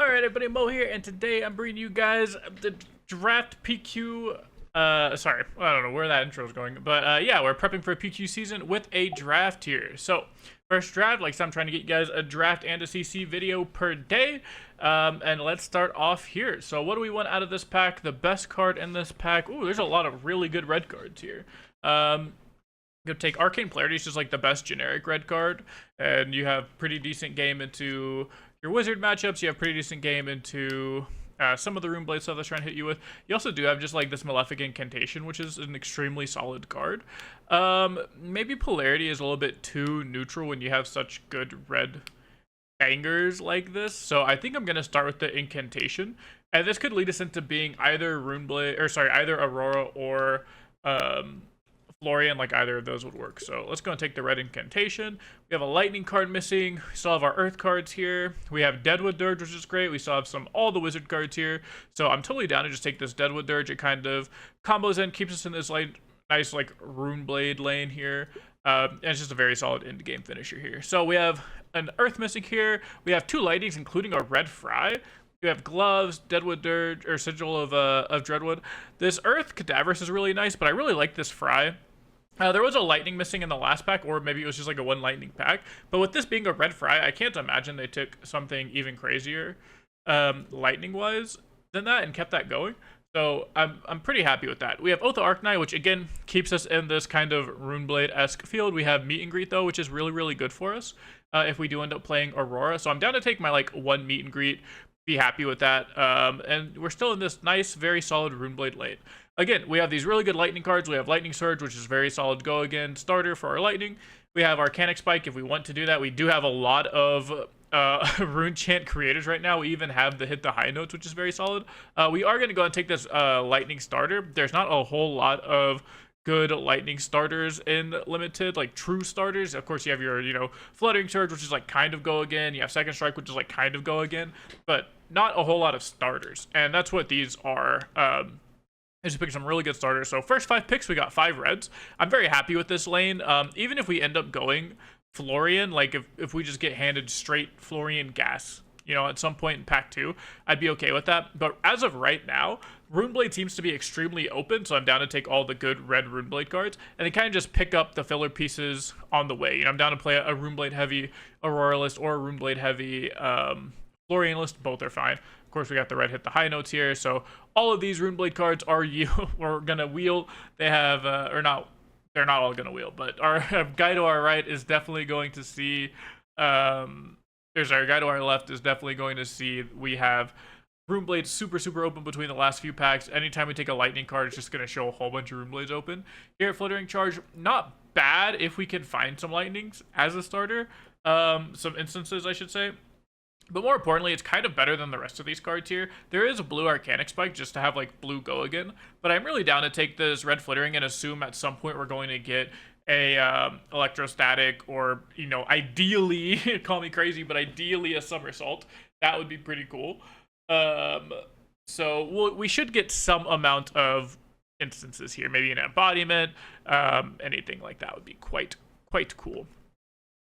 Alright everybody, Mo here, and today I'm bringing you guys the Draft PQ, sorry, I don't know where that intro is going, but yeah, we're prepping for a PQ season with a draft here. So, first draft, like I said, I'm trying to get you guys a draft and a CC video per day, and let's start off here. So what do we want out of this pack? The best card in this pack, ooh, there's a lot of really good red cards here. Go take Arcane Polarity, it's just like the best generic red card, and you have pretty decent game into your wizard matchups. You have pretty decent game into some of the Runeblade stuff that's trying to hit you with. You also do have just like this Malefic Incantation, which is an extremely solid card. Maybe Polarity is a little bit too neutral when you have such good red bangers like this. So I think I'm going to start with the Incantation. And this could lead us into being either either Aurora or Florian, like either of those would work. So let's go and take the red Incantation. We have a lightning card missing. We still have our earth cards here. We have Deadwood Dirge, which is great. We still have all the wizard cards here. So I'm totally down to just take this Deadwood Dirge. It kind of combos in, keeps us in this nice Runeblade lane here. And it's just a very solid end game finisher here. So we have an earth missing here. We have two lightnings, including a red Fry. We have gloves, Deadwood Dirge, or Sigil of Dreadwood. This Earth Cadaverous is really nice, but I really like this Fry. There was a lightning missing in the last pack, or maybe it was just like a one lightning pack. But with this being a red Fry, I can't imagine they took something even crazier, lightning-wise, than that and kept that going. So I'm pretty happy with that. We have Oath of Arcanine, which again keeps us in this kind of Runeblade-esque field. We have Meet and Greet though, which is really, really good for us if we do end up playing Aurora. So I'm down to take my one Meet and Greet, be happy with that. And we're still in this nice, very solid Runeblade lane. Again, we have these really good lightning cards. We have Lightning Surge, which is very solid go again starter for our lightning. We have Arcanic Spike if we want to do that. We do have a lot of rune chant creators right now. We even have the hit the high notes, which is very solid. We are going to go and take this lightning starter. There's not a whole lot of good lightning starters in limited, like true starters. Of course, you have your Fluttering Surge, which is kind of go again. You have Second Strike, which is kind of go again, but not a whole lot of starters, and that's what these are. I just picked some really good starters. So first 5 picks, we got 5 reds. I'm very happy with this lane. Even if we end up going Florian, if we just get handed straight Florian gas, at some point in pack 2, I'd be okay with that. But as of right now, Runeblade seems to be extremely open, so I'm down to take all the good red Runeblade cards, and then kind of just pick up the filler pieces on the way. I'm down to play a Runeblade heavy Aurora list or a Runeblade heavy Florian list. Both are fine. Of course, we got the red hit the high notes here, so all of these Runeblade cards are we're gonna wheel. They have or not. They're not all gonna wheel, but our guy to our right is definitely going to see. There's our guy to our left is definitely going to see. We have Runeblade super open between the last few packs. Anytime we take a lightning card, it's just gonna show a whole bunch of Runeblades open. Here at Flittering Charge, not bad if we can find some lightnings as a starter. Some instances, I should say. But more importantly, it's kind of better than the rest of these cards here. There is a blue Arcanic Spike just to have blue go again. But I'm really down to take this red Flittering and assume at some point we're going to get a electrostatic or, ideally, call me crazy, but ideally a somersault. That would be pretty cool. So we should get some amount of instances here. Maybe an embodiment, anything like that would be quite cool.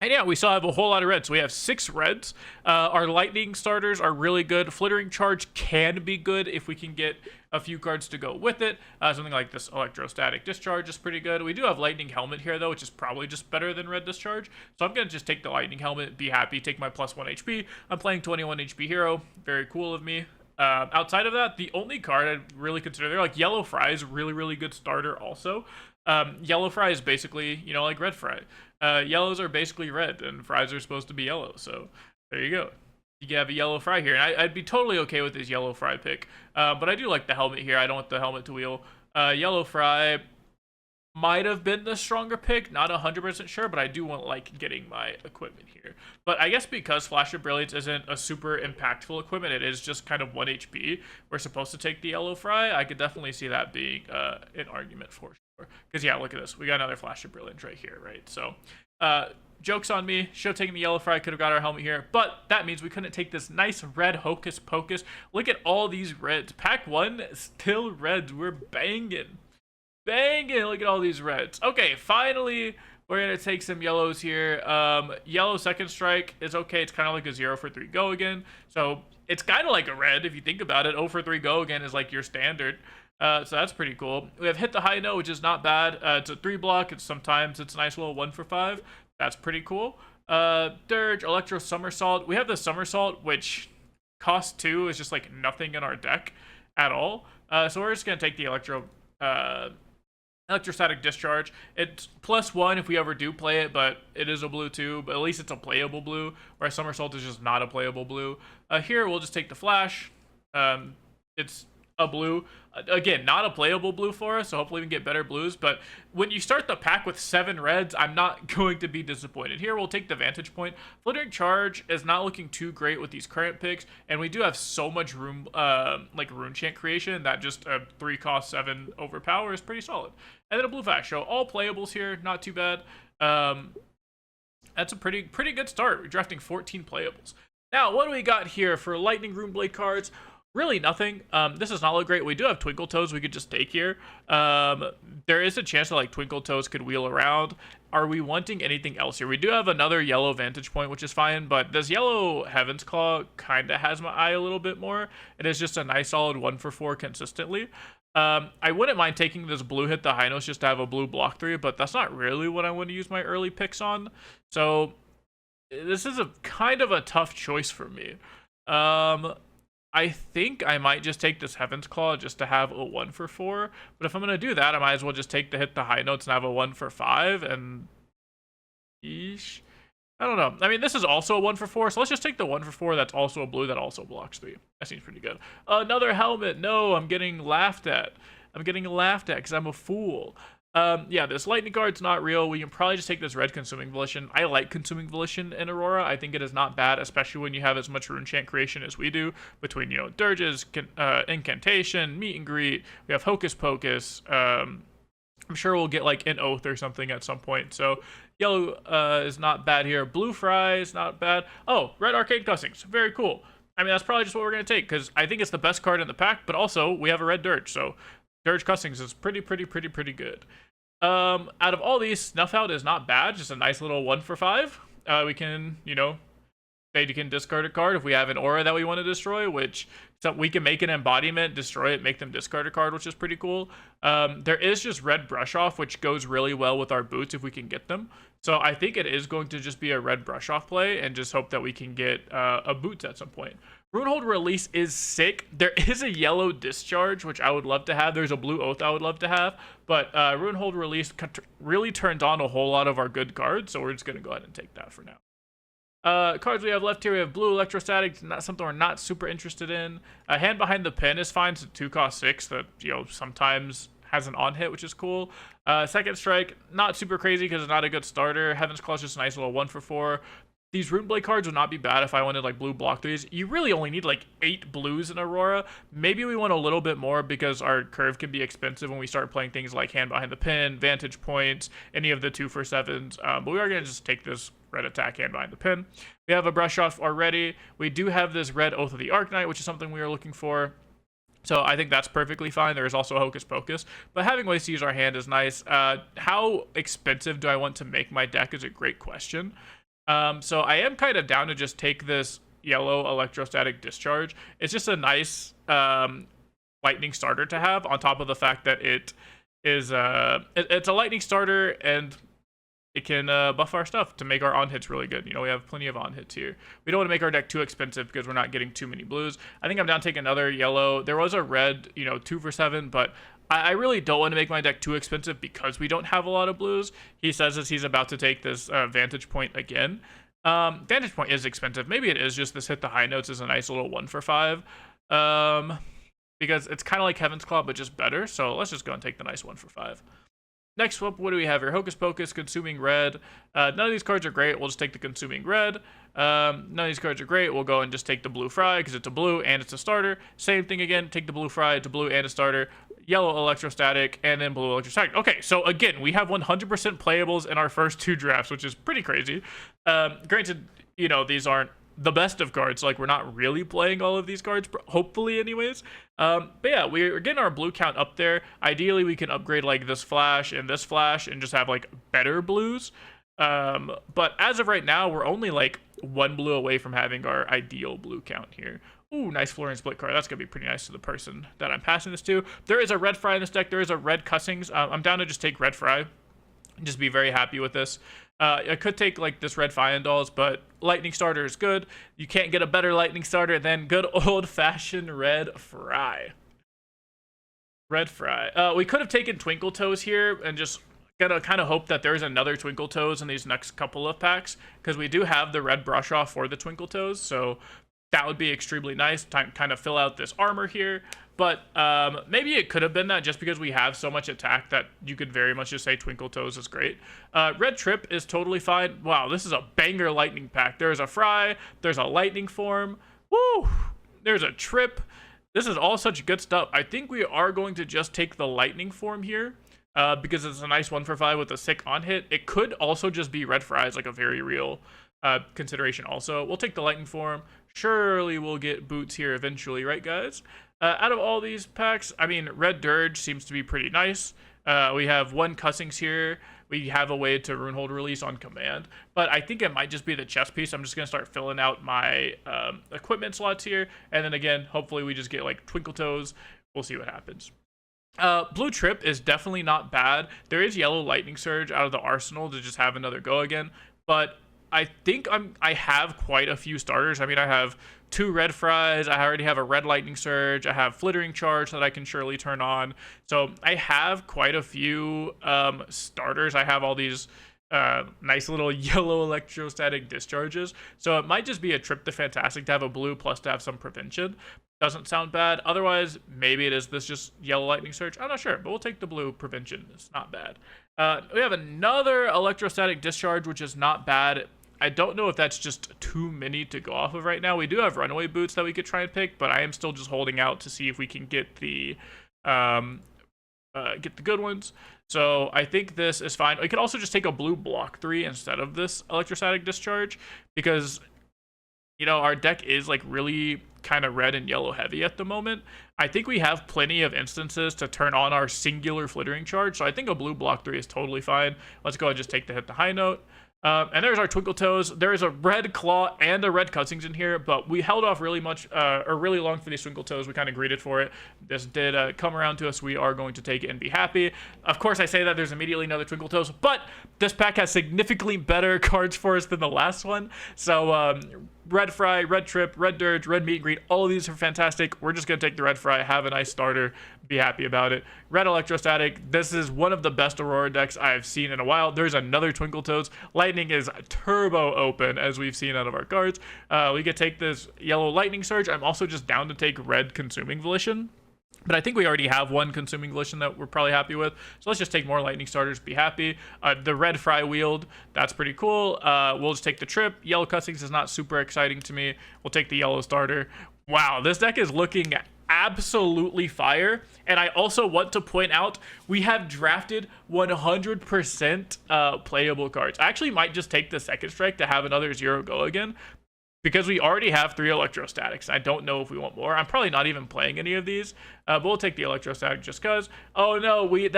And yeah, we still have a whole lot of reds. So we have 6 reds. Our lightning starters are really good. Flittering Charge can be good if we can get a few cards to go with it. Something like this Electrostatic Discharge is pretty good. We do have Lightning Helmet here, though, which is probably just better than Red Discharge. So I'm going to just take the Lightning Helmet, be happy, take my +1 HP. I'm playing 21 HP hero. Very cool of me. Outside of that, the only card I'd really consider there, Yellow Fry is really good starter also. Yellow Fry is basically, like Red Fry. Yellows are basically red, and Fries are supposed to be yellow, so there you go. You have a Yellow Fry here, and I'd be totally okay with this Yellow Fry pick, but I do like the helmet here. I don't want the helmet to wheel. Yellow Fry might have been the stronger pick, not 100% sure, but I do want getting my equipment here. But I guess because Flash of Brilliance isn't a super impactful equipment, it is just kind of 1 HP. We're supposed to take the Yellow Fry. I could definitely see that being an argument for sure. Because yeah, look at this. We got another Flash of Brilliance right here, right? So joke's on me. Should have taken the Yellow Fry. Could have got our helmet here. But that means we couldn't take this nice red Hocus Pocus. Look at all these reds. Pack 1, still reds. We're banging. Look at all these reds. Okay, finally We're gonna take some yellows here. Yellow second strike is okay. It's kind of like a 0 for 3 go again. So it's kind of like a red if you think about it. 0 for 3 go again is like your standard. So that's pretty cool. We have hit the high note, which is not bad. It's a 3 block. Sometimes it's a nice little 1 for 5. That's pretty cool. Dirge, Electro Somersault. We have the Somersault, which cost 2 is just like nothing in our deck at all. So we're just gonna take the Electrostatic Discharge. It's +1 if we ever do play it, but it is a blue too. But at least it's a playable blue, whereas Somersault is just not a playable blue. Here we'll just take the Flash. It's a blue. Again, not a playable blue for us, so hopefully we can get better blues. But when you start the pack with 7 reds, I'm not going to be disappointed. Here we'll take the Vantage Point. Flittering Charge is not looking too great with these current picks, and we do have so much room, like Rune Chant creation, that just a 3 cost 7 overpower is pretty solid. And then a blue Flash. So all playables here, not too bad. That's a pretty good start. We're drafting 14 playables. Now, what do we got here for Lightning Rune Blade cards? Really nothing. This does not look great. We do have Twinkle Toes we could just take here. There is a chance that like Twinkle Toes could wheel around. Are we wanting anything else here? We do have another yellow Vantage Point, which is fine, but this yellow Heaven's Claw kind of has my eye a little bit more. It is just a nice solid 1 for 4 consistently. I wouldn't mind taking this blue hit the high notes just to have a blue block 3, but that's not really what I want to use my early picks on. So this is a kind of a tough choice for me. I think I might just take this Heaven's Claw just to have a 1 for 4. But if I'm going to do that, I might as well just take the hit the high notes and have a 1 for 5. And yeesh. I don't know. I mean, this is also a 1 for 4. So let's just take the 1 for 4 that's also a blue that also blocks 3. That seems pretty good. Another helmet. No, I'm getting laughed at. I'm getting laughed at because I'm a fool. Yeah, this lightning guard's not real. We can probably just take this red Consuming Volition. I like Consuming Volition in Aurora. I think it is not bad, especially when you have as much Rune Chant creation as we do between, you know, Dirges, Incantation, Meet and Greet. We have Hocus Pocus. I'm sure we'll get like an Oath or something at some point. So yellow is not bad here. Blue Fry is not bad. Oh, red Arcane Cussings. Very cool. I mean, that's probably just what we're going to take because I think it's the best card in the pack, but also we have a red Dirge. So Dirge Cussings is pretty good. Out of all these, Snuff Out is not bad. Just a nice little 1 for 5. We can, you know, say you can discard a card if we have an aura that we want to destroy, which we can make an embodiment, destroy it, make them discard a card, which is pretty cool. There is just red Brush Off, which goes really well with our boots if we can get them. So I think it is going to just be a red Brush Off play and just hope that we can get a boots at some point. Runehold Release is sick. There is a yellow Discharge, which I would love to have. There's a blue Oath I would love to have. But Runehold Release really turns on a whole lot of our good cards, so we're just going to go ahead and take that for now. Cards we have left here, we have blue Electrostatic, not something we're not super interested in. Hand Behind the Pin is fine. It's a 2 cost 6 that, you know, sometimes has an on hit, which is cool. Second Strike, not super crazy because it's not a good starter. Heaven's Claw is just a nice little 1 for 4. These Rune Blade cards would not be bad if I wanted like blue block 3s. You really only need like 8 blues in Aurora. Maybe we want a little bit more because our curve can be expensive when we start playing things like Hand Behind the Pin, Vantage Points, any of the 2 for 7s. But we are going to just take this red attack Hand Behind the Pin. We have a Brush Off already. We do have this red Oath of the Arknight, which is something we are looking for. So I think that's perfectly fine. There is also Hocus Pocus. But having ways to use our hand is nice. How expensive do I want to make my deck is a great question. So I am kind of down to just take this yellow Electrostatic Discharge. It's just a nice lightning starter to have on top of the fact that it is it's a lightning starter and it can buff our stuff to make our on hits really good. You know, we have plenty of on hits here. We don't want to make our deck too expensive because we're not getting too many blues. I think I'm down to take another yellow. There was a red, you know, 2 for 7, but I really don't want to make my deck too expensive because we don't have a lot of blues. He says as he's about to take this Vantage Point again. Vantage Point is expensive. Maybe it is just this hit the high notes is a nice little 1 for 5. Because it's kind of like Heaven's Claw, but just better. So let's just go and take the nice 1 for 5. Next up, what do we have here? Hocus Pocus, Consuming Red. None of these cards are great. We'll just take the Consuming Red. None of these cards are great. We'll go and just take the Blue Fry because it's a blue and it's a starter. Same thing again. Take the Blue Fry. It's a blue and a starter. Yellow Electrostatic, and then blue Electrostatic. Okay, so again, we have 100% playables in our first 2 drafts, which is pretty crazy. Granted, you know, these aren't the best of cards. Like, we're not really playing all of these cards, hopefully anyways. But yeah, we're getting our blue count up there. Ideally, we can upgrade like this flash and just have like better blues. But as of right now, we're only like 1 blue away from having our ideal blue count here. Ooh, nice Flooring Split card. That's going to be pretty nice to the person that I'm passing this to. There is a red Fry in this deck. There is a red Cussings. I'm down to just take red Fry and just be very happy with this. I could take like this red Fyandals, but Lightning Starter is good. You can't get a better Lightning Starter than good old-fashioned red Fry. Red Fry. We could have taken Twinkle Toes here and just gonna kind of hope that there's another Twinkle Toes in these next couple of packs, because we do have the red brush off for the Twinkle Toes, so that would be extremely nice to kind of fill out this armor here. But maybe it could have been that just because we have so much attack that you could very much just say Twinkle Toes is great. Red Trip is totally fine. Wow, this is a banger lightning pack. There's a Fry, there's a lightning form, woo, there's a Trip. This is all such good stuff. I think we are going to just take the lightning form here. Because it's a nice 1-for-5 with a sick on hit. It could also just be red Fries, like a very real consideration also. We'll take the lightning form. Surely we'll get boots here eventually, right guys? Out of all these packs, I mean, red Dirge seems to be pretty nice. We have 1 Cussings here. We have a way to Runehold release on command, but I think it might just be the chest piece. I'm just going to start filling out my equipment slots here, and then again, hopefully we just get like Twinkle Toes. We'll see what happens. Blue Trip is definitely not bad. There is yellow Lightning Surge out of the arsenal to just have another go again, but I think I have quite a few starters. I mean, I have 2 red Fries, I already have a red Lightning Surge, I have Flittering Charge that I can surely turn on, so I have quite a few starters. I have all these nice little yellow electrostatic discharges, so it might just be a trip to Fantastic to have a blue plus to have some prevention. Doesn't sound bad. Otherwise, maybe it is this just yellow Lightning Surge. I'm not sure, but we'll take the blue prevention. It's not bad. We have another electrostatic discharge, which is not bad. I don't know if that's just too many to go off of right now. We do have runaway boots that we could try and pick, but I am still just holding out to see if we can get the good ones. So I think this is fine. We could also just take a blue block 3 instead of this electrostatic discharge, because you know, our deck is like really kind of red and yellow heavy at the moment. I think we have plenty of instances to turn on our singular Flittering Charge, so I think a blue block 3 is totally fine. Let's go ahead and just take the hit the high note. And there's our Twinkle Toes. There is a red Claw and a red Cussings in here, but we held off really long for these Twinkle Toes. We kind of greeted for it. This did come around to us. We are going to take it and be happy. Of course, I say that there's immediately another Twinkle Toes, but this pack has significantly better cards for us than the last one. So red Fry, red Trip, red Dirge, red Meet and Greet, all of these are fantastic. We're just going to take the red Fry, have a nice starter, be happy about it. Red Electrostatic, this is one of the best Aurora decks I have seen in a while. There's another Twinkle Toes. Lightning is turbo open, as we've seen out of our cards. We could take this yellow Lightning Surge. I'm also just down to take red Consuming Volition, but I think we already have 1 Consuming Volition that we're probably happy with. So let's just take more Lightning Starters, be happy. The red Fry Wield, that's pretty cool. We'll just take the Trip. Yellow Cussings is not super exciting to me. We'll take the yellow starter. Wow, this deck is looking absolutely fire. And I also want to point out, we have drafted 100% playable cards. I actually might just take the second strike to have another 0 go again, because we already have 3 electrostatics. I don't know if we want more. I'm probably not even playing any of these, but we'll take the electrostatic just because. Oh no, we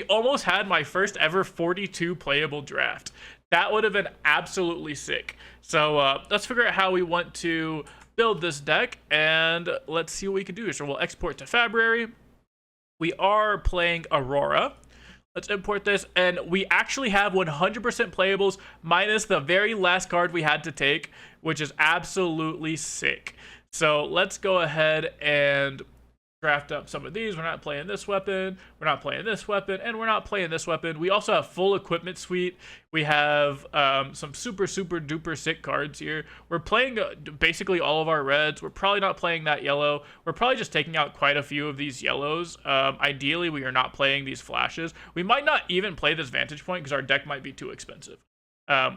almost had my first ever 42 playable draft. That would have been absolutely sick. So let's figure out how we want to build this deck, and let's see what we can do. So we'll export to Fabrary. We are playing Aurora. Let's import this, and we actually have 100% playables minus the very last card we had to take, which is absolutely sick. So let's go ahead and draft up some of these. We're not playing this weapon, we're not playing this weapon, and we're not playing this weapon. We also have full equipment suite. We have some super duper sick cards here. We're playing basically all of our reds. We're probably not playing that yellow. We're probably just taking out quite a few of these yellows. Ideally, we are not playing these flashes. We might not even play this Vantage Point because our deck might be too expensive,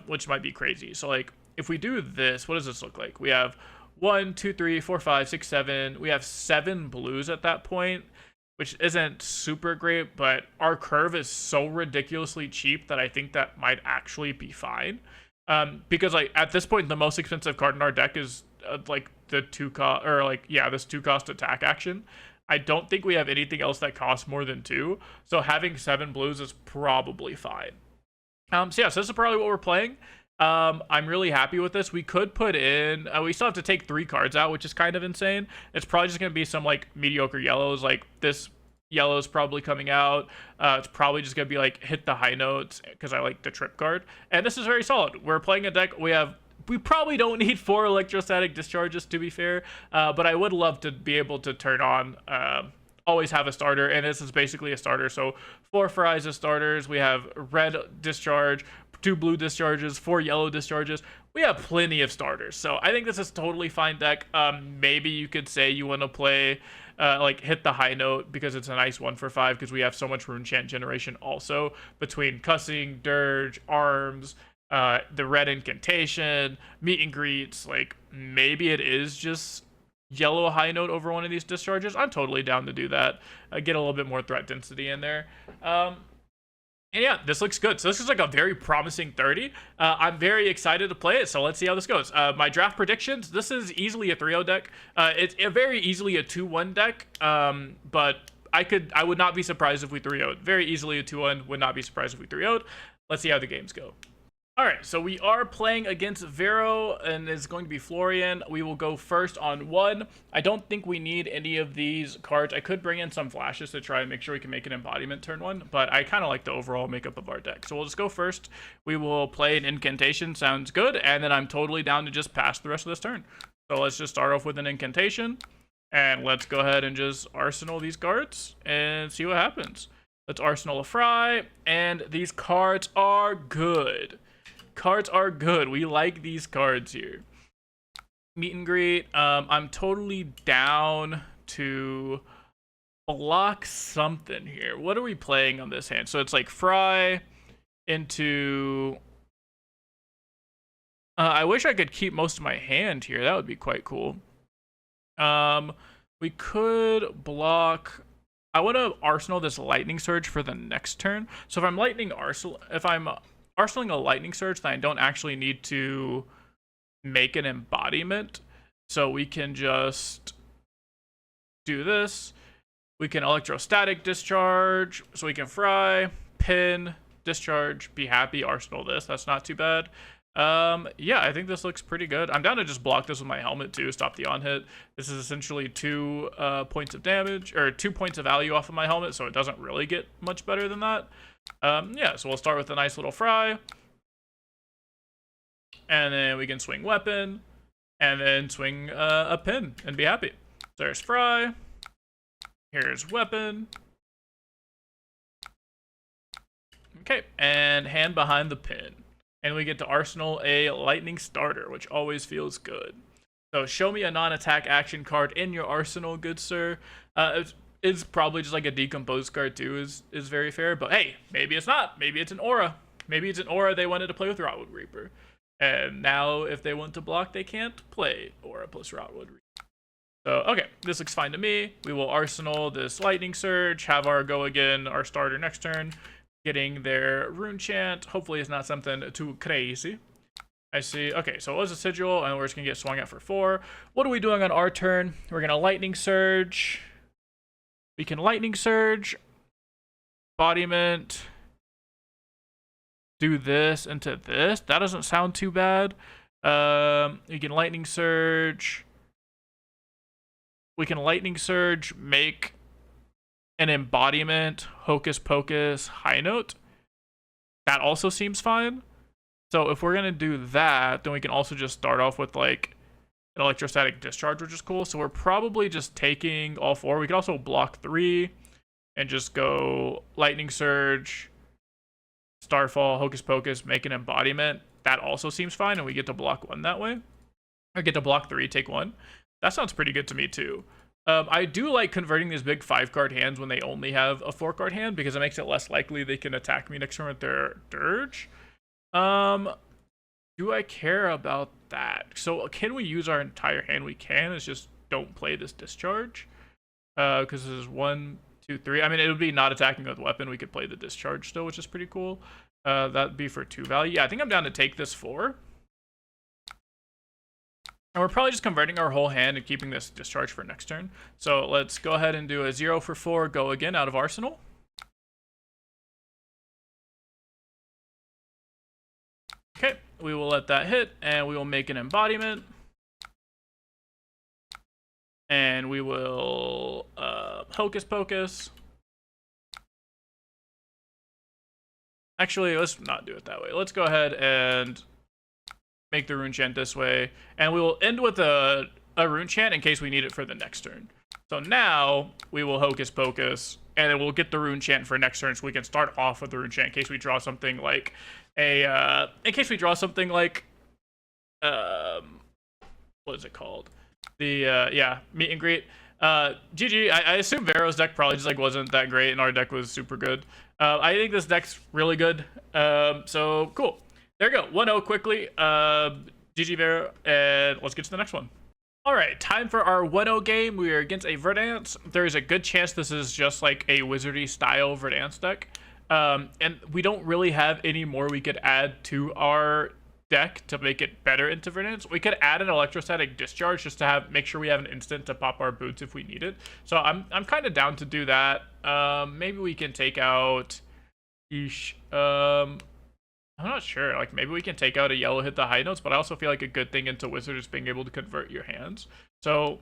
which might be crazy. So like, if we do this, what does this look like? We have 1, 2, 3, 4, 5, 6, 7. We have 7 blues at that point, which isn't super great, but our curve is so ridiculously cheap that I think that might actually be fine. Because like at this point, the most expensive card in our deck is like the this 2-cost attack action. I don't think we have anything else that costs more than 2, so having 7 blues is probably fine. So this is probably what we're playing. I'm really happy with this. We could put in, we still have to take 3 cards out, which is kind of insane. It's probably just going to be some like mediocre yellows, like this yellow is probably coming out. It's probably just going to be like hit the high notes because I like the trip card. And this is very solid. We're playing a deck. We probably don't need 4 electrostatic discharges, to be fair, but I would love to be able to turn on, always have a starter, and this is basically a starter. So 4 Fries starters, we have red discharge, 2 blue discharges, 4 yellow discharges. We have plenty of starters, so I think this is totally fine deck. Maybe you could say you want to play like hit the high note because it's a nice 1 for 5 because we have so much rune chant generation also between cussing, dirge, arms, the red incantation, meet and greets. Like maybe it is just yellow high note over one of these discharges. I'm totally down to do that. Get a little bit more threat density in there. And yeah, this looks good. So this is like a very promising 30. I'm very excited to play it, so let's see how this goes. My draft predictions, this is easily a 3-0 deck. It's very easily a 2-1 deck, but I would not be surprised if we 3-0'd. Very easily a 2-1, would not be surprised if we 3-0'd. Let's see how the games go. Alright, so we are playing against Vero, and it's going to be Florian. We will go first on 1. I don't think we need any of these cards. I could bring in some flashes to try and make sure we can make an embodiment turn 1, but I kind of like the overall makeup of our deck. So we'll just go first. We will play an incantation, sounds good, and then I'm totally down to just pass the rest of this turn. So let's just start off with an incantation, and let's go ahead and just arsenal these cards and see what happens. Let's arsenal a Fry, and these cards are good. Cards are good. We like these cards here. Meet and greet. I'm totally down to block something here. What are we playing on this hand? So it's like Fry into... I wish I could keep most of my hand here. That would be quite cool. We could block... I want to arsenal this lightning surge for the next turn. So if I'm arsenaling a lightning surge, then I don't actually need to make an embodiment. So we can just do this. We can electrostatic discharge. So we can Fry, pin, discharge, be happy, arsenal this. That's not too bad. Yeah, I think this looks pretty good. I'm down to just block this with my helmet too, stop the on hit. This is essentially 2 points of damage, or 2 points of value off of my helmet, so it doesn't really get much better than that. Yeah, so we'll start with a nice little Fry. And then we can swing weapon, and then swing a pin and be happy. So there's Fry. Here's weapon. Okay, and hand behind the pin. And we get to arsenal a lightning starter, which always feels good. So show me a non-attack action card in your arsenal, good sir. It's probably just like a decomposed card too, is very fair. But hey, maybe it's not. Maybe it's an aura. Maybe it's an aura they wanted to play with Rotwood Reaper. And now if they want to block, they can't play aura plus Rotwood Reaper. So, okay, this looks fine to me. We will arsenal this lightning surge, have our go again, our starter next turn. Getting their rune chant. Hopefully it's not something too crazy. I see. Okay, so it was a sigil, and we're just gonna get swung at for 4. What are we doing on our turn? We're gonna lightning surge. We can lightning surge, embodiment, do this into this. That doesn't sound too bad. We can lightning surge. We can lightning surge, make an embodiment, hocus pocus, high note. That also seems fine. So if we're gonna do that, then we can also just start off with like an electrostatic discharge, which is cool. So we're probably just taking all 4. We could also block 3 and just go lightning surge, starfall, hocus pocus, make an embodiment. That also seems fine, and we get to block 1 that way. Or get to block 3, take 1. That sounds pretty good to me too. I do like converting these big 5-card hands when they only have a 4-card hand, because it makes it less likely they can attack me next turn with their dirge. Do I care about that? So can we use our entire hand? We can. It's just don't play this discharge. Because this is 1, 2, 3. I mean, it would be not attacking with weapon. We could play the discharge still, which is pretty cool. That'd be for 2 value. Yeah, I think I'm down to take this 4. And we're probably just converting our whole hand and keeping this discharge for next turn. So let's go ahead and do a 0 for 4, go again out of Arsenal. Okay, we will let that hit, and we will make an embodiment. And we will Hocus Pocus. Actually, let's not do it that way. Let's go ahead and make the rune chant this way. And we will end with a rune chant in case we need it for the next turn. So now we will Hocus Pocus, and then we'll get the rune chant for next turn so we can start off with the rune chant in case we draw something like what is it called? The meet and greet. GG. I assume Vero's deck probably just like wasn't that great, and our deck was super good. I think this deck's really good. So cool. There you go. 1-0 quickly. GG Vero, and let's get to the next one. All right, time for our 1-0 game. We are against a Verdance. There is a good chance this is just like a wizardy style Verdance deck. And we don't really have any more we could add to our deck to make it better into Verdance. We could add an electrostatic discharge just to make sure we have an instant to pop our boots if we need it. So I'm kind of down to do that. Maybe we can take out I'm not sure. Like, maybe we can take out a yellow, hit the high notes, but I also feel like a good thing into Wizard is being able to convert your hands. So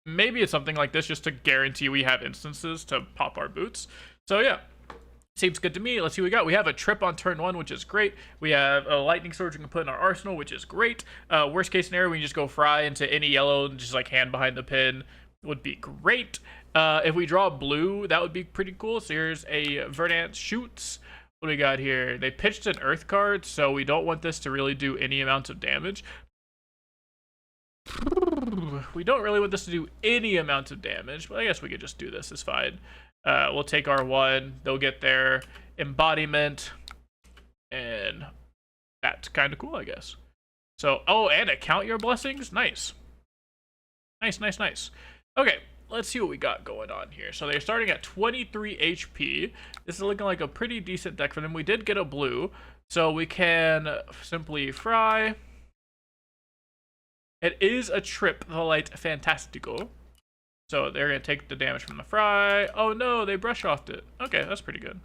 maybe it's something like this just to guarantee we have instances to pop our boots. So yeah, seems good to me. Let's see what we got. We have a trip on turn 1, which is great. We have a lightning sword we can put in our arsenal, which is great. Worst case scenario, we can just go fry into any yellow and just like hand behind the pin would be great. If we draw blue, that would be pretty cool. So here's a Verdance shoots. What do we got here? They pitched an earth card, so we don't want this to really do any amount of damage. We don't really want this to do any amount of damage, but I guess we could just do this. It's fine. We'll take our 1. They'll get their embodiment, and that's kind of cool, I guess. So, oh, and count your blessings? Nice. Nice, nice, nice. Okay. Let's see what we got going on here. So they're starting at 23 HP. This is looking like a pretty decent deck for them. We did get a blue, so we can simply fry. It is a trip, the light fantastico. So they're going to take the damage from the fry. Oh no, they brush offed it. Okay, that's pretty good.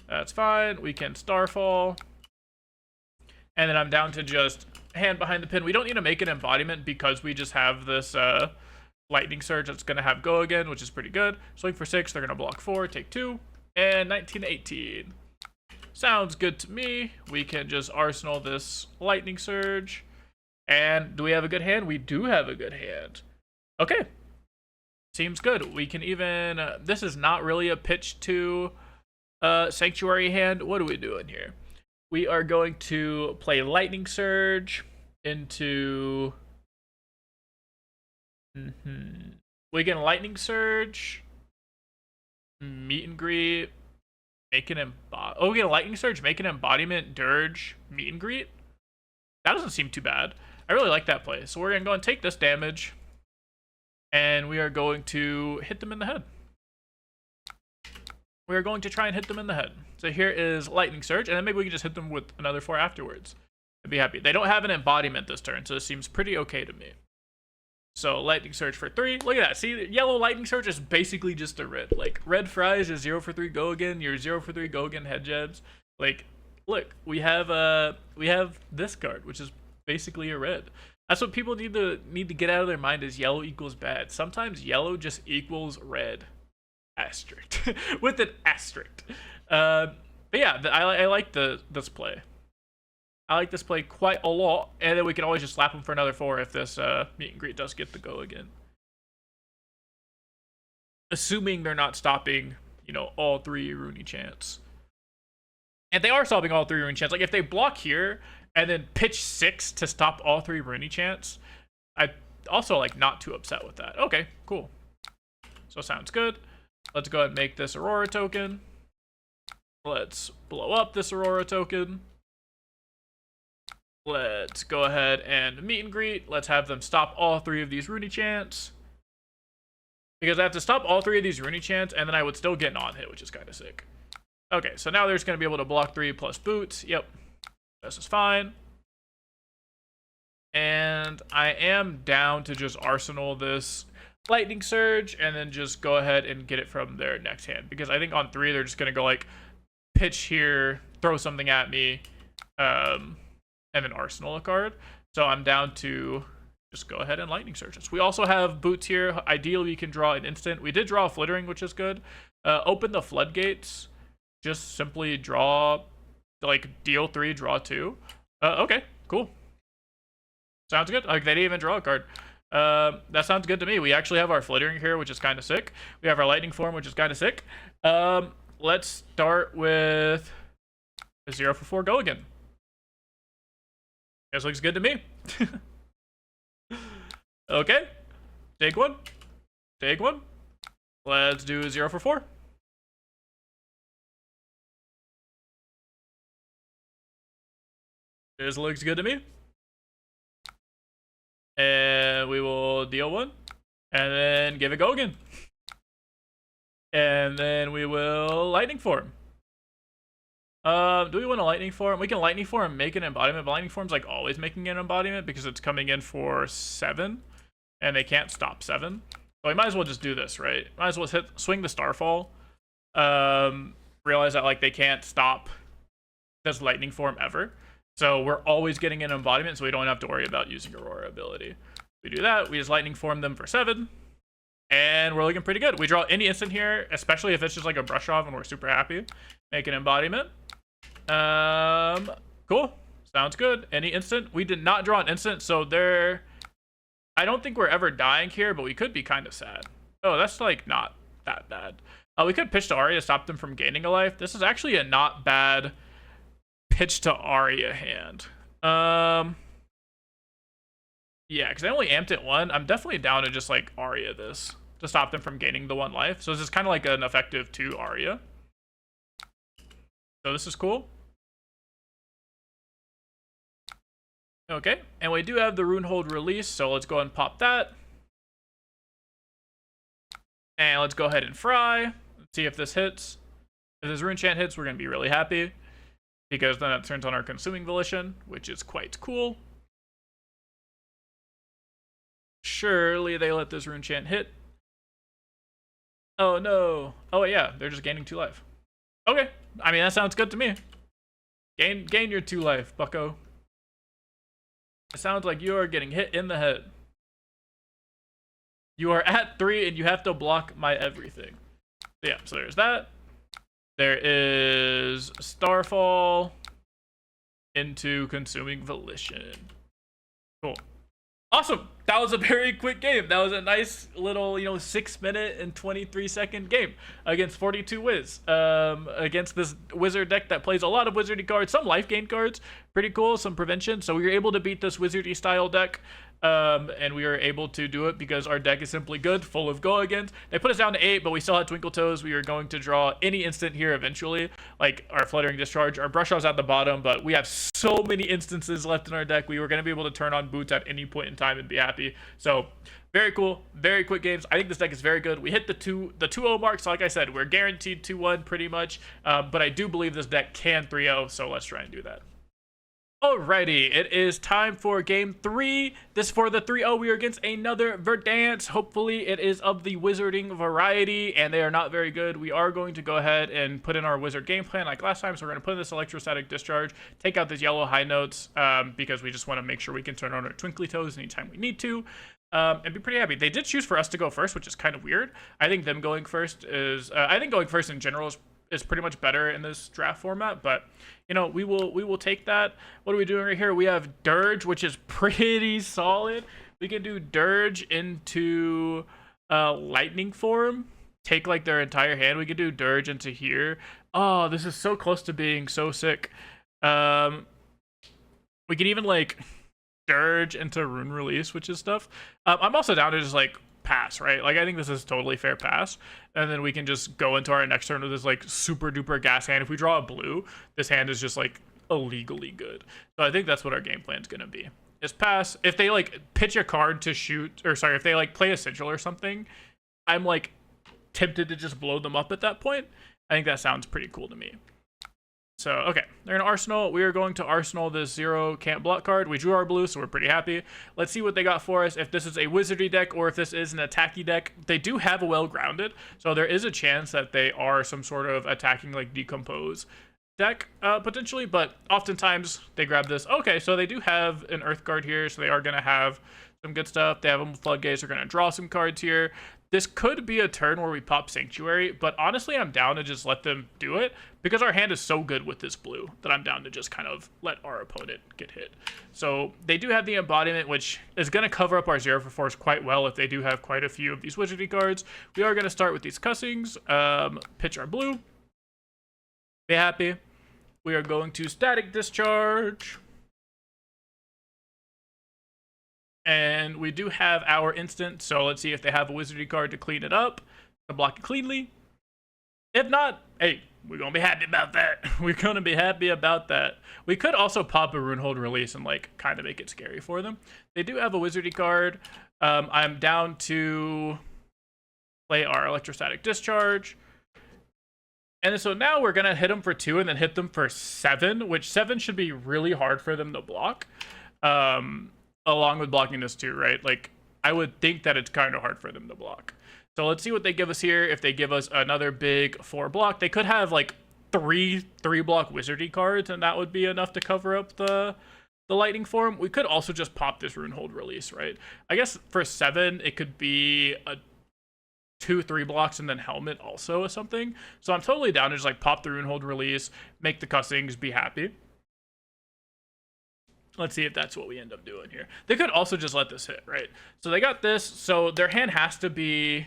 That's fine. We can starfall. And then I'm down to just hand behind the pin. We don't need to make an embodiment because we just have this lightning surge that's going to have go again, which is pretty good. Swing for 6, they're going to block 4, take 2, and 19-18. Sounds good to me. We can just arsenal this lightning surge. And do we have a good hand? We do have a good hand. Okay. Seems good. We can even... this is not really a pitch to Sanctuary hand. What are we doing here? We are going to play lightning surge into... We can lightning surge, meet and greet, make an embodiment. Oh, we get a lightning surge, make an embodiment, dirge, meet and greet. That doesn't seem too bad. I really like that play. So we're gonna go and take this damage, and we are going to hit them in the head. We are going to try and hit them in the head. So here is lightning surge, and then maybe we can just hit them with another 4 afterwards. I'd be happy. They don't have an embodiment this turn, so this seems pretty okay to me. So lightning surge for 3. Look at that. See, yellow lightning surge is basically just a red. Like red fries is 0 for 3 go again. Your 0 for 3 go again head jabs. Like, look, we have this card, which is basically a red. That's what people need to get out of their mind is yellow equals bad. Sometimes yellow just equals red. Asterisk. With an asterisk. But yeah, I like this play. I like this play quite a lot, and then we can always just slap them for another 4 if this meet and greet does get the go again. Assuming they're not stopping, you know, all 3 Rooney chants. And they are stopping all 3 Rooney chants. Like, if they block here and then pitch 6 to stop all 3 Rooney chants, I'd also, like, not too upset with that. Okay, cool. So sounds good. Let's go ahead and make this Aurora token. Let's blow up this Aurora token. Let's go ahead and meet and greet. Let's have them stop all 3 of these Rooney chants. Because I have to stop all 3 of these Rooney chants, and then I would still get an on hit, which is kind of sick. Okay, so now they're just going to be able to block 3 plus boots. Yep. This is fine. And and I am down to just arsenal this Lightning Surge and then just go ahead and get it from their next hand, because I think on 3 they're just gonna go like pitch here, throw something at me, and then arsenal a card. So I'm down to just go ahead and Lightning Surge this. We also have boots here. Ideally we can draw an instant. We did draw a Flittering, which is good. Open the floodgates, just simply draw, like deal 3, draw 2. Okay, cool, sounds good. Like, they didn't even draw a card. That sounds good to me. We actually have our Flittering here, which is kind of sick. We have our Lightning Form, which is kind of sick. Let's start with a 0 for 4 go again. This looks good to me. Okay, take one. Let's do 0 for 4. This looks good to me. And we will deal 1 and then give it go again. And then we will Lightning Form. Do we want a Lightning Form? We can Lightning Form, make an embodiment, but Lightning Form's like always making an embodiment because it's coming in for 7 and they can't stop 7. So we might as well just do this, right? Might as well swing the Starfall. Realize that like they can't stop this Lightning Form ever. So we're always getting an embodiment, so we don't have to worry about using Aurora ability. We do that, we just Lightning Form them for 7. And we're looking pretty good. We draw any instant here, especially if it's just like a brush off and we're super happy. Make an embodiment. Cool. Sounds good. Any instant. We did not draw an instant, so there... I don't think we're ever dying here, but we could be kind of sad. Oh, that's like not that bad. We could pitch to Aria to stop them from gaining a life. This is actually a not bad pitch to Aria hand. Yeah, because I only amped it 1. I'm definitely down to just like Aria this to stop them from gaining the 1 life. So this is kind of like an effective 2 Aria. So this is cool. Okay, and we do have the Runehold release, so let's go ahead and pop that. And let's go ahead and fry. Let's see if this hits. If this rune chant hits, we're going to be really happy, because then it turns on our Consuming Volition, which is quite cool. Surely they let this rune chant hit. Oh no. Oh yeah, they're just gaining 2 life. Okay, I mean, that sounds good to me. Gain your 2 life, bucko. It sounds like you are getting hit in the head. You are at 3 and you have to block my everything. Yeah, so there's that. There is Starfall into Consuming Volition. Cool. Awesome. That was a very quick game. That was a nice little, 6-minute and 23-second game against 42 Wiz. Against this wizard deck that plays a lot of wizardy cards, some life gain cards. Pretty cool, some prevention. So we were able to beat this wizardy style deck. And we were able to do it because our deck is simply good, full of go-agains. They put us down to 8, but we still had Twinkle Toes. We were going to draw any instant here eventually, like our Fluttering Discharge. Our Brush Off's at the bottom, but we have so many instances left in our deck. We were going to be able to turn on Boots at any point in time and be happy. So very cool, very quick games. I think this deck is very good. We hit the 2-0 mark, so like I said, we're guaranteed 2-1 pretty much. But I do believe this deck can 3-0, so let's try and do that. Alrighty, it is time for game 3. This for the 3-0. We are against another Verdance. Hopefully it is of the wizarding variety, and they are not very good. We are going to go ahead and put in our wizard game plan like last time. So we're going to put in this electrostatic discharge, take out these yellow high notes, because we just want to make sure we can turn on our twinkly toes anytime we need to, and be pretty happy. They did choose for us to go first, which is kind of weird. I think them going first is, I think going first in general is pretty much better in this draft format, but we will take that. What are we doing right here? We have Dirge, which is pretty solid. We can do Dirge into Lightning Form, take like their entire hand. We could do Dirge into here. Oh, this is so close to being so sick. We could even like Dirge into Rune Release, which is stuff. I'm also down to just like pass, right? Like I think this is totally fair pass, and then we can just go into our next turn with this like super duper gas hand. If we draw a blue, this hand is just like illegally good. So I think that's what our game plan is going to be, is pass. If they like pitch a card to shoot, or sorry, if they like play a sigil or something, I'm like tempted to just blow them up at that point. I think that sounds pretty cool to me. So, okay, they're in Arsenal. We are going to Arsenal this 0 can't block card. We drew our blue, so we're pretty happy. Let's see what they got for us, if this is a wizardy deck or if this is an attacky deck. They do have a well-grounded, so there is a chance that they are some sort of attacking, like, decompose deck, potentially, but oftentimes they grab this. Okay, so they do have an Earth Guard here, so they are going to have some good stuff. They have a Floodgates. They're going to draw some cards here. This could be a turn where we pop Sanctuary, but honestly, I'm down to just let them do it because our hand is so good with this blue that I'm down to just kind of let our opponent get hit. So they do have the Embodiment, which is going to cover up our 0 for 4s quite well if they do have quite a few of these wizardy cards. We are going to start with these Cussings, pitch our blue. Be happy. We are going to Static Discharge. And we do have our instant, so let's see if they have a wizardy card to clean it up, to block it cleanly. If not, hey, we're going to be happy about that. We're going to be happy about that. We could also pop a Runehold Release and, like, kind of make it scary for them. They do have a wizardy card. I'm down to play our Electrostatic Discharge. And so now we're going to hit them for 2 and then hit them for 7, which 7 should be really hard for them to block. Along with blocking this too, right? Like, I would think that it's kind of hard for them to block. So let's see what they give us here. If they give us another big 4 block, they could have like 3 block wizardy cards, and that would be enough to cover up the lightning form. We could also just pop this Runehold Release, right? I guess for 7, it could be a 2-3 blocks and then Helmet also or something. So I'm totally down to just like pop the Runehold Release, make the Cussings, be happy. Let's see if that's what we end up doing here. They could also just let this hit, right? So they got this. So their hand has to be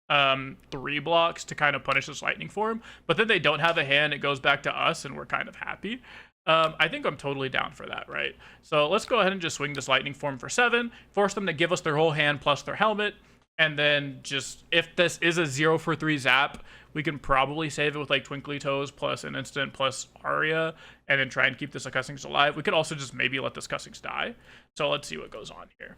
3 blocks to kind of punish this lightning form. But then they don't have a hand. It goes back to us, and we're kind of happy. I think I'm totally down for that, right? So let's go ahead and just swing this lightning form for 7. Force them to give us their whole hand plus their helmet. And then just, if this is a 0 for 3 zap, we can probably save it with like Twinkly Toes plus an instant plus Aria, and then try and keep this Cussings alive. We could also just maybe let this Cussings die. So let's see what goes on here.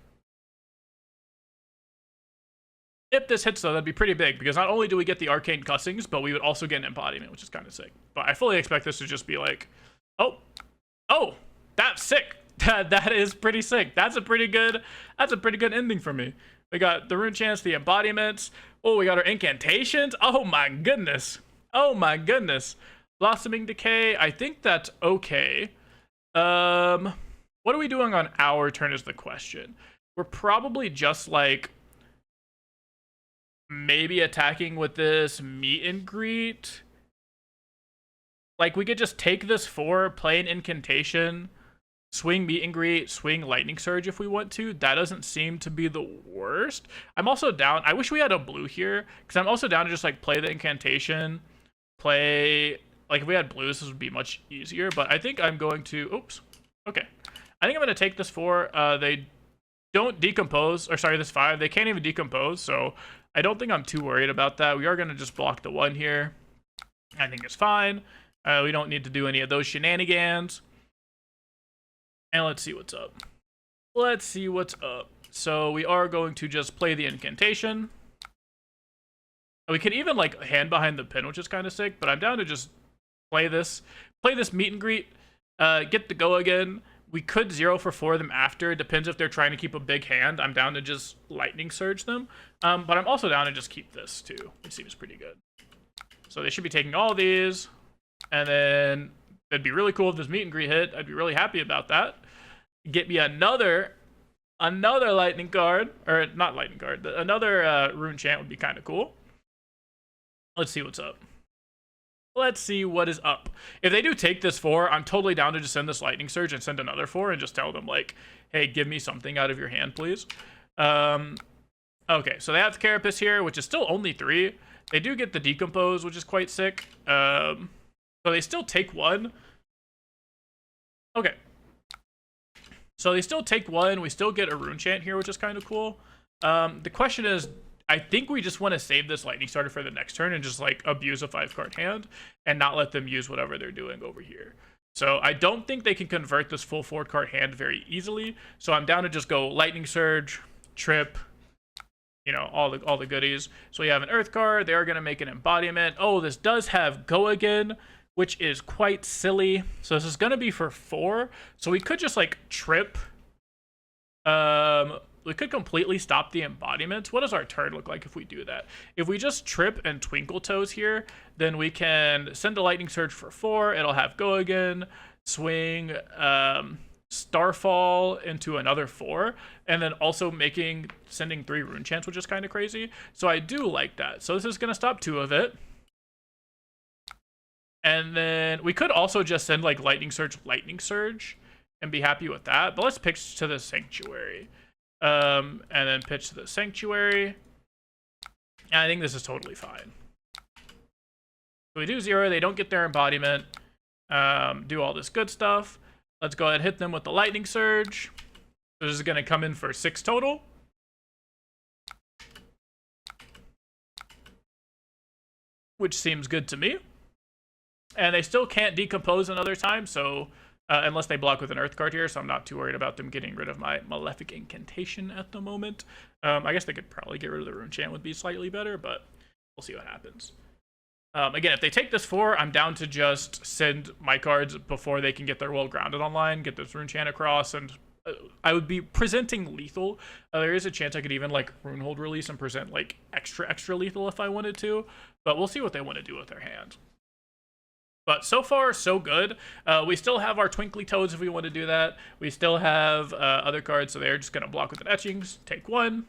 If this hits, though, that'd be pretty big, because not only do we get the Arcane Cussings, but we would also get an Embodiment, which is kind of sick. But I fully expect this to just be like, oh, that's sick. That is pretty sick. That's a pretty good ending for me. We got the Rune Chants, the Embodiments. Oh, we got our Incantations. Oh my goodness. Oh my goodness. Blossoming Decay. I think that's okay. What are we doing on our turn is the question. We're probably just like maybe attacking with this Meet and Greet. Like, we could just take this 4, play an Incantation, swing Meet and Greet, swing Lightning Surge if we want to. That doesn't seem to be the worst. I'm also down. I wish we had a blue here, because I'm also down to just like play the Incantation, play, like, if we had blues, this would be much easier. But I think I'm going to, oops, okay. I think I'm going to take this 4. They don't decompose, or sorry, this 5. They can't even decompose, so I don't think I'm too worried about that. We are going to just block the 1 here. I think it's fine. We don't need to do any of those shenanigans. And let's see what's up. Let's see what's up. So we are going to just play the Incantation. We could even like hand behind the pin, which is kind of sick, but I'm down to just play this Meet and Greet, get the go again. We could 0 for 4 them after. It depends if they're trying to keep a big hand. I'm down to just Lightning Surge them. But I'm also down to just keep this too. It seems pretty good. So they should be taking all these. And then it'd be really cool if this Meet and Greet hit. I'd be really happy about that. Get me another lightning card, or not lightning card, another rune chant would be kind of cool. Let's see what's up. Let's see what is up. If they do take this 4, I'm totally down to just send this Lightning Surge and send another 4 and just tell them like, hey, give me something out of your hand, please. Okay, so they have the Carapace here, which is still only 3. They do get the Decompose, which is quite sick. So they still take 1. Okay. So they still take 1. We still get a Rune Chant here, which is kind of cool. The question is, I think we just want to save this Lightning Starter for the next turn and just like abuse a 5-card hand and not let them use whatever they're doing over here. So I don't think they can convert this full 4-card hand very easily. So I'm down to just go Lightning Surge, Trip, you know, all the goodies. So we have an Earth card. They are going to make an Embodiment. Oh, this does have Go Again, which is quite silly. So this is going to be for 4. So we could just like trip. We could completely stop the embodiments. What does our turn look like if we do that? If we just trip and Twinkle Toes here, then we can send a Lightning Surge for 4. It'll have Go Again, Swing, Starfall into another 4, and then also sending 3 Rune Chants, which is kind of crazy. So I do like that. So this is going to stop 2 of it. And then we could also just send like Lightning Surge, and be happy with that. But let's pitch to the Sanctuary. And then pitch to the Sanctuary. And I think this is totally fine. So we do 0, they don't get their embodiment. Do all this good stuff. Let's go ahead and hit them with the Lightning Surge. This is going to come in for 6 total. Which seems good to me. And they still can't decompose another time, so unless they block with an Earth card here, so I'm not too worried about them getting rid of my Malefic Incantation at the moment. I guess they could probably get rid of the Rune Chant, would be slightly better, but we'll see what happens. Again, if they take this 4, I'm down to just send my cards before they can get their Well Grounded online, get this Rune Chant across, and I would be presenting lethal. There is a chance I could even like Rune Hold Release and present like extra lethal if I wanted to, but we'll see what they want to do with their hand. But so far, so good. We still have our Twinkly Toads if we want to do that. We still have other cards, so they're just going to block with an Etchings, take 1.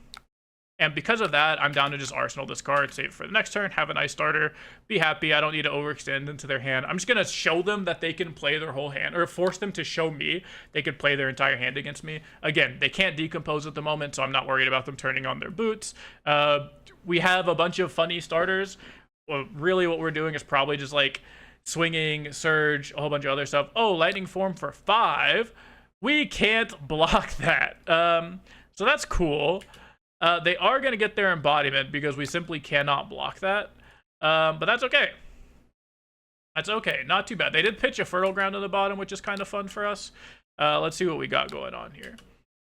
And because of that, I'm down to just Arsenal this card, save it for the next turn, have a nice starter, be happy. I don't need to overextend into their hand. I'm just going to show them that they can play their whole hand, or force them to show me they can play their entire hand against me. Again, they can't decompose at the moment, so I'm not worried about them turning on their boots. We have a bunch of funny starters. Well, really what we're doing is probably just like swinging, surge, a whole bunch of other stuff. Oh, lightning form for 5. We can't block that. So that's cool. They are going to get their embodiment because we simply cannot block that. But that's okay. That's okay. Not too bad. They did pitch a Fertile Ground on the bottom, which is kind of fun for us. Let's see what we got going on here.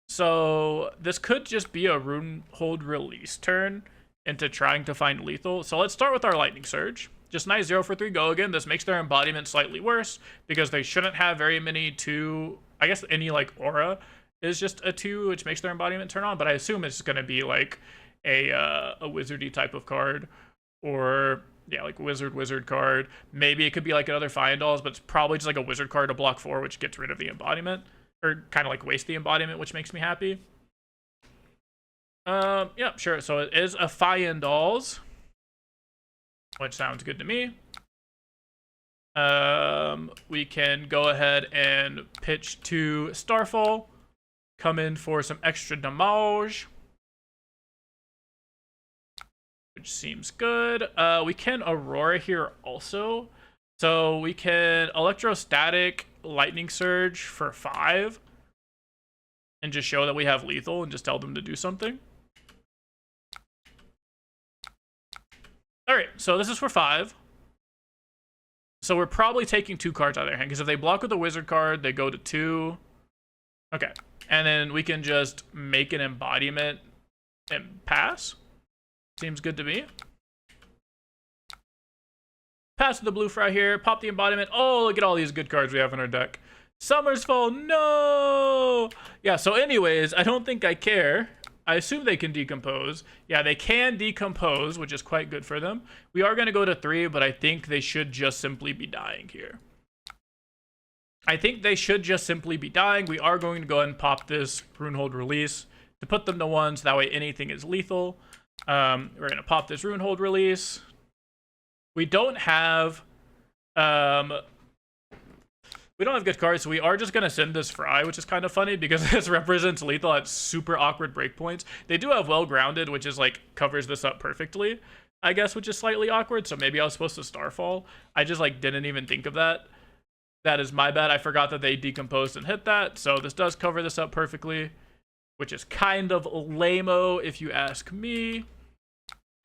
So this could just be a Rune Hold Release turn into trying to find lethal. So let's start with our Lightning Surge. Just nice 0 for 3 Go Again. This makes their embodiment slightly worse because they shouldn't have very many 2. I guess any like Aura is just a 2, which makes their embodiment turn on. But I assume it's going to be like a wizardy type of card, or yeah, like wizard card. Maybe it could be like another Fiendals, but it's probably just like a wizard card to block 4, which gets rid of the embodiment, or kind of like waste the embodiment, which makes me happy. Yeah, sure. So it is a Fiendals, which sounds good to me. We can go ahead and pitch to Starfall, come in for some extra damage, which seems good. We can Aurora here also. So we can Electrostatic Lightning Surge for 5 and just show that we have lethal and just tell them to do something. All right, so this is for 5. So we're probably taking 2 cards out of their hand, because if they block with a wizard card, they go to 2. Okay, and then we can just make an embodiment and pass. Seems good to me. Pass to the blue fry here, pop the embodiment. Oh, look at all these good cards we have in our deck. Summer's Fall, no! Yeah, so anyways, I don't think I care. I assume they can decompose. Yeah, they can decompose, which is quite good for them. We are going to go to 3, but I think they should just simply be dying here. I think they should just simply be dying. We are going to go ahead and pop this Rune Hold Release to put them to 1, so that way anything is lethal. We're going to pop this Rune Hold Release. We don't have good cards, so we are just going to send this Fry, which is kind of funny because this represents lethal at super awkward breakpoints. They do have Well Grounded, which is like covers this up perfectly, I guess, which is slightly awkward. So maybe I was supposed to Starfall. I just like didn't even think of that. That is my bad. I forgot that they decomposed and hit that. So this does cover this up perfectly, which is kind of lame-o if you ask me.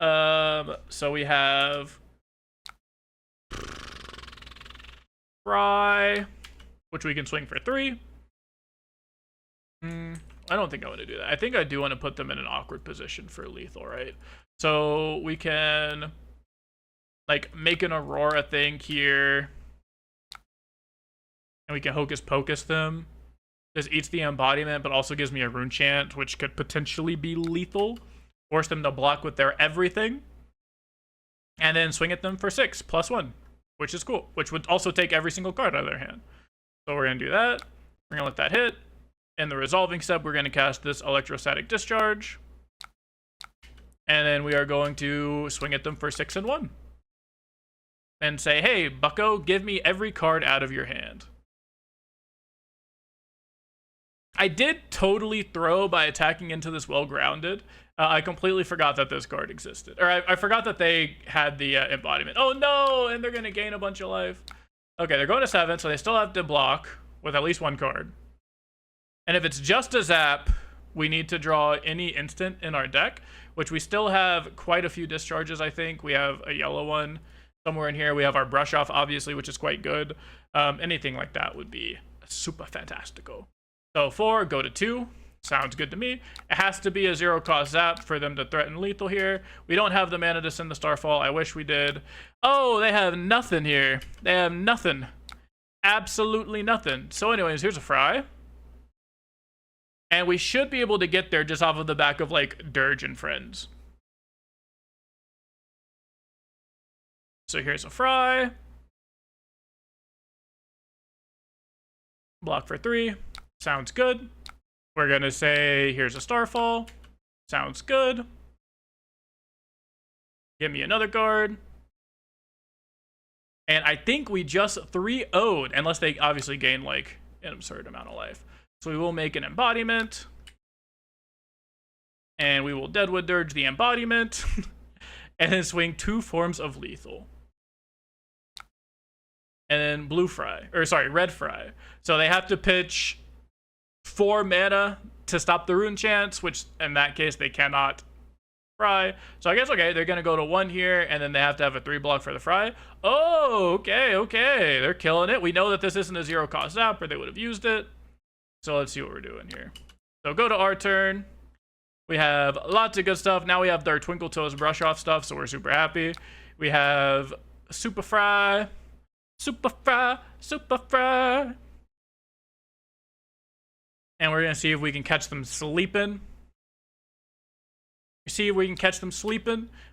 So we have Fry, which we can swing for 3. I don't think I want to do that. I think I do want to put them in an awkward position for lethal, right? So we can like make an Aurora thing here. And we can Hocus Pocus them. This eats the embodiment, but also gives me a rune chant, which could potentially be lethal. Force them to block with their everything. And then swing at them for 6, +1, which is cool. Which would also take every single card out of their hand. So we're going to do that. We're going to let that hit. In the resolving step, we're going to cast this Electrostatic Discharge. And then we are going to swing at them for 6 and 1. And say, hey, bucko, give me every card out of your hand. I did totally throw by attacking into this Well-Grounded. I completely forgot that this card existed. Or I forgot that they had the embodiment. Oh no, and they're going to gain a bunch of life. Okay, they're going to 7, so they still have to block with at least 1 card. And if it's just a zap, we need to draw any instant in our deck, which we still have quite a few discharges, I think. We have a yellow one somewhere in here. We have our brush off, obviously, which is quite good. Anything like that would be super fantastico. So 4, go to 2. Sounds good to me. It has to be a 0-cost zap for them to threaten lethal here. We don't have the mana to send the Starfall. I wish we did. Oh, they have nothing here. They have nothing. Absolutely nothing. So anyways, here's a Fry. And we should be able to get there just off of the back of, like, Dirge and Friends. So here's a Fry. Block for 3. Sounds good. We're going to say, here's a Starfall. Sounds good. Give me another card. And I think we just 3-0'd, unless they obviously gain, like, an absurd amount of life. So we will make an embodiment. And we will Deadwood Dirge the embodiment. And then swing 2 forms of lethal. And then blue Fry. Or sorry, red Fry. So they have to pitch 4 mana to stop the rune chance, which in that case they cannot Fry. So I guess, okay, they're going to go to 1 here, and then they have to have a 3 block for the Fry. Oh, okay. They're killing it. We know that this isn't a 0-cost zap, or they would have used it. So let's see what we're doing here. So go to our turn. We have lots of good stuff. Now we have their Twinkle Toes brush off stuff, so we're super happy. We have Super Fry. Super Fry. And we're going to see if we can catch them sleeping.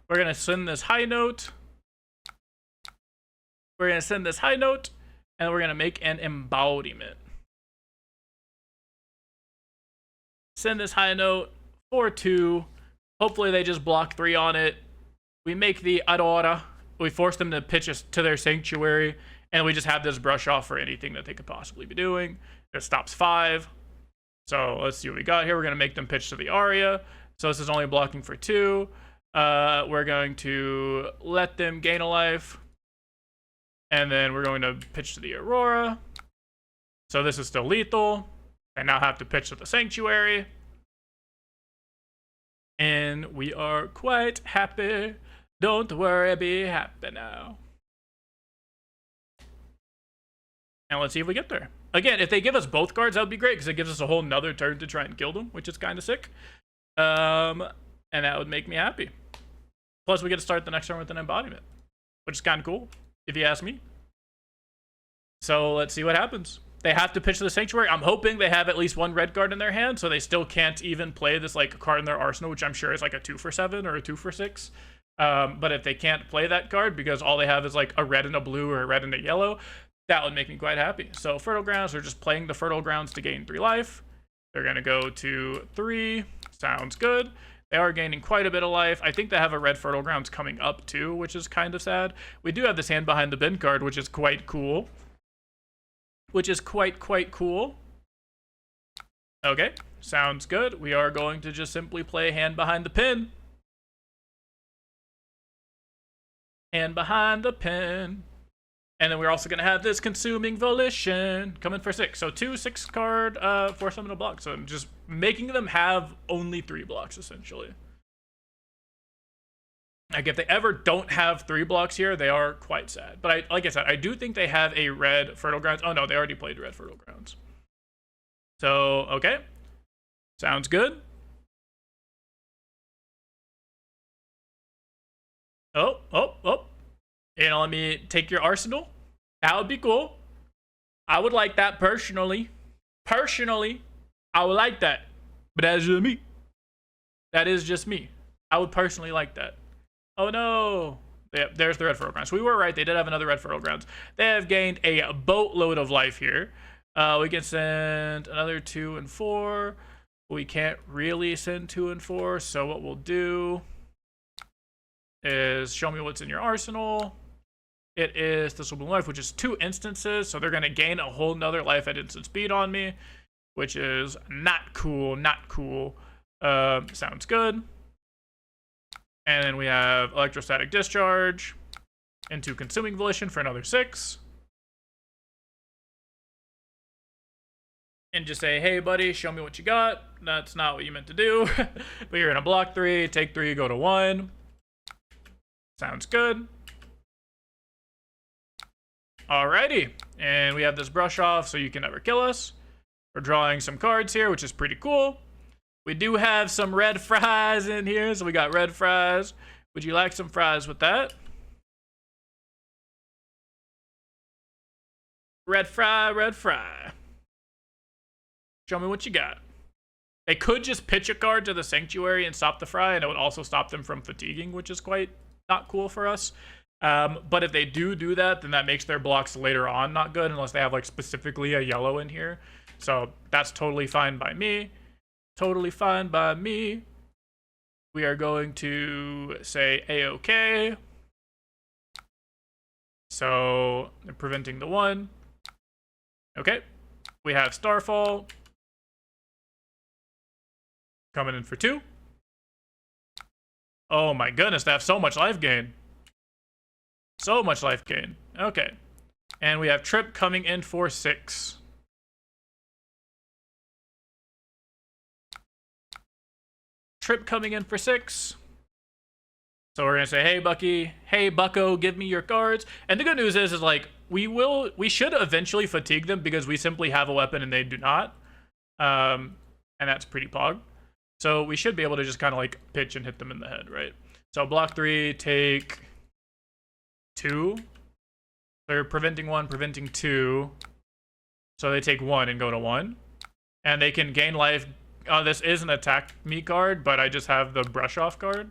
We're going to send this high note. And we're going to make an embodiment. Send this high note for 2. Hopefully they just block 3 on it. We make the Aurora. We force them to pitch us to their sanctuary. And we just have this brush off for anything that they could possibly be doing. It stops 5. So let's see what we got here. We're going to make them pitch to the Aria. So this is only blocking for 2. We're going to let them gain a life. And then we're going to pitch to the Aurora. So this is still lethal. They now have to pitch to the Sanctuary. And we are quite happy. Don't worry, be happy now. And let's see if we get there. Again, if they give us both cards, that would be great, because it gives us a whole nother turn to try and kill them, which is kind of sick. And that would make me happy. Plus, we get to start the next turn with an embodiment, which is kind of cool, if you ask me. So let's see what happens. They have to pitch to the Sanctuary. I'm hoping they have at least 1 red card in their hand, so they still can't even play this like card in their arsenal, which I'm sure is like a 2 for 7 or a 2 for 6. But if they can't play that card because all they have is like a red and a blue or a red and a yellow, that would make me quite happy. So Fertile Grounds, they're just playing the Fertile Grounds to gain 3 life. They're going to go to 3. Sounds good. They are gaining quite a bit of life. I think they have a red Fertile Grounds coming up too, which is kind of sad. We do have this Hand Behind the Bin card, which is quite cool. Quite cool. Okay, sounds good. We are going to just simply play Hand Behind the Pin. Hand Behind the Pin. And then we're also going to have this Consuming Volition coming for 6. So 2 6-card force summon a block. So I'm just making them have only 3 blocks, essentially. Like, if they ever don't have 3 blocks here, they are quite sad. But like I said, I do think they have a red Fertile Grounds. Oh, no, they already played red Fertile Grounds. So, okay. Sounds good. Oh. You know, let me take your arsenal. That would be cool. I would like that personally. Personally, I would like that. But that's just me. That is just me. I would personally like that. Oh no. Yeah, there's the red fertile grounds. We were right. They did have another red fertile grounds. They have gained a boatload of life here. We can send another 2 and 4. We can't really send 2 and 4. So what we'll do is show me what's in your arsenal. It is this will be life, which is 2 instances. So they're going to gain a whole nother life at instant speed on me, which is not cool. Not cool. Sounds good. And then we have electrostatic discharge into consuming volition for another 6. And just say, hey buddy, show me what you got. That's not what you meant to do. But you're in a block 3, take 3, go to 1. Sounds good. Alrighty. And we have this brush off so you can never kill us. We're drawing some cards here, which is pretty cool. We do have some red fries in here, so we got red fries. Would you like some fries with that? Red fry, red fry. Show me what you got. They could just pitch a card to the Sanctuary and stop the fry, and it would also stop them from fatiguing, which is quite not cool for us. But if they do that, then that makes their blocks later on not good, unless they have like specifically a yellow in here. So that's totally fine by me. Totally fine by me. We are going to say A-OK. So they're preventing the 1. Okay. We have Starfall coming in for 2. Oh my goodness, they have so much life gain. So much life gain. Okay. And we have Trip coming in for 6. Trip coming in for 6. So we're gonna say, hey Bucky, hey Bucko, give me your cards. And the good news is like we should eventually fatigue them because we simply have a weapon and they do not. And that's pretty pog. So we should be able to just kind of like pitch and hit them in the head, right? So block 3, take 2. They're preventing 1, preventing 2. So they take 1 and go to 1. And they can gain life. This is an attack me card, but I just have the brush off card.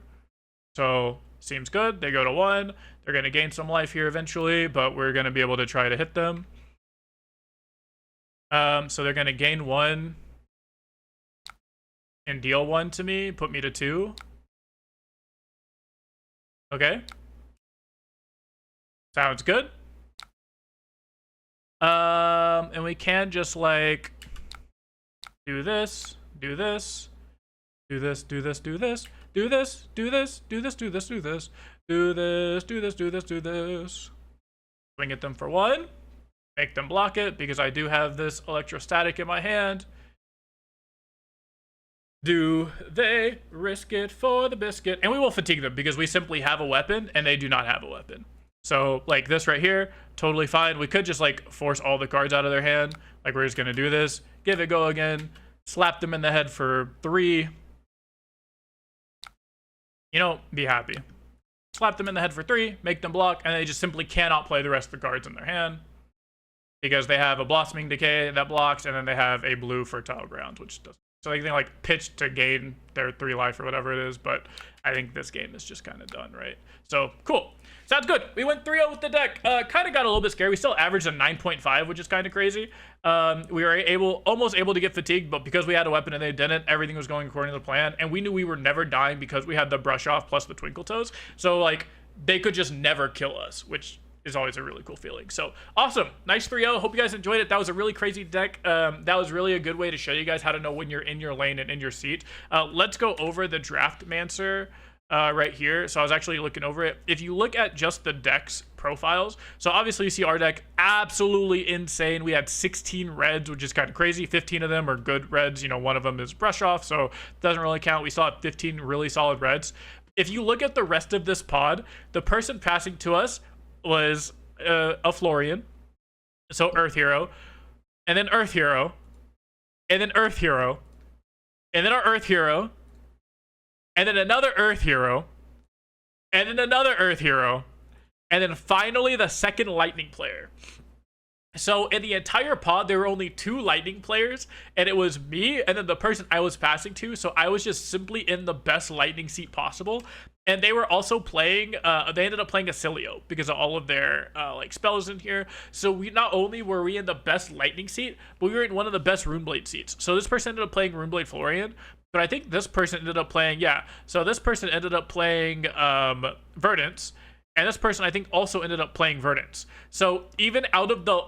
So seems good. They go to 1. They're going to gain some life here eventually, but we're going to be able to try to hit them. So they're going to gain 1 and deal 1 to me, put me to 2. Okay. Sounds good. And we can just like do this, do this, do this, do this, do this, do this, do this, do this, do this, do this, do this, do this, do this, do this. Swing at them for 1. Make them block it because I do have this electrostatic in my hand. Do they risk it for the biscuit? And we will fatigue them because we simply have a weapon and they do not have a weapon. So like this right here, totally fine. We could just like force all the cards out of their hand. Like we're just going to do this. Give it go again. Slap them in the head for 3. You know, be happy. Slap them in the head for 3, make them block, and they just simply cannot play the rest of the cards in their hand. Because they have a Blossoming Decay that blocks, and then they have a blue Fertile Ground, which doesn't. So they can like pitch to gain their 3 life or whatever it is, but I think this game is just kind of done, right? So, cool. Sounds good. We went 3-0 with the deck. Kind of got a little bit scared. We still averaged a 9.5, which is kind of crazy. We were almost able to get fatigued, but because we had a weapon and they didn't, everything was going according to the plan. And we knew we were never dying because we had the brush off plus the twinkle toes. So, like, they could just never kill us, which is always a really cool feeling. So awesome. Nice 3-0. Hope you guys enjoyed it. That was a really crazy deck. That was really a good way to show you guys how to know when you're in your lane and in your seat. Let's go over the Draft Mancer right here. So I was actually looking over it. If you look at just the deck's profiles, so obviously you see our deck absolutely insane. We had 16 reds, which is kind of crazy. 15 of them are good reds. You know, one of them is brush off, so it doesn't really count. We still have 15 really solid reds. If you look at the rest of this pod, the person passing to us was a Florian, so Earth Hero, and then Earth Hero, and then Earth Hero, and then our Earth Hero, and then another Earth Hero, and then another Earth Hero, and then finally the second Lightning player. So in the entire pod, there were only 2 lightning players, and it was me and then the person I was passing to. So I was just simply in the best lightning seat possible. And they were also playing, they ended up playing Acilio because of all of their like spells in here. So we not only were we in the best lightning seat, but we were in one of the best Runeblade seats. So this person ended up playing Runeblade Florian, but I think this person ended up playing, yeah. So this person ended up playing Verdance, and this person I think also ended up playing Verdance. So even out of the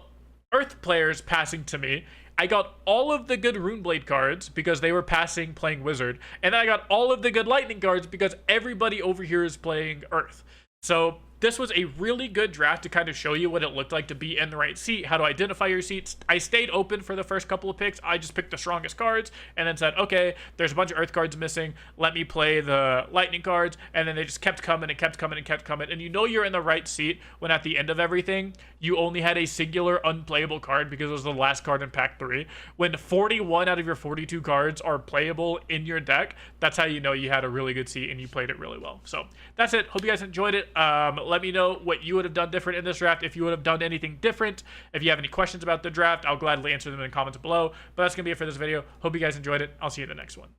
Earth players passing to me, I got all of the good Runeblade cards because they were passing playing Wizard, and then I got all of the good Lightning cards because everybody over here is playing Earth. So this was a really good draft to kind of show you what it looked like to be in the right seat, how to identify your seats. I stayed open for the first couple of picks. I just picked the strongest cards and then said, okay, there's a bunch of Earth cards missing. Let me play the Lightning cards. And then they just kept coming and kept coming and kept coming. And you know you're in the right seat when at the end of everything, you only had a singular unplayable card because it was the last card in pack 3. When 41 out of your 42 cards are playable in your deck, that's how you know you had a really good seat and you played it really well. So that's it. Hope you guys enjoyed it. Let me know what you would have done different in this draft, if you would have done anything different. If you have any questions about the draft, I'll gladly answer them in the comments below. But that's going to be it for this video. Hope you guys enjoyed it. I'll see you in the next one.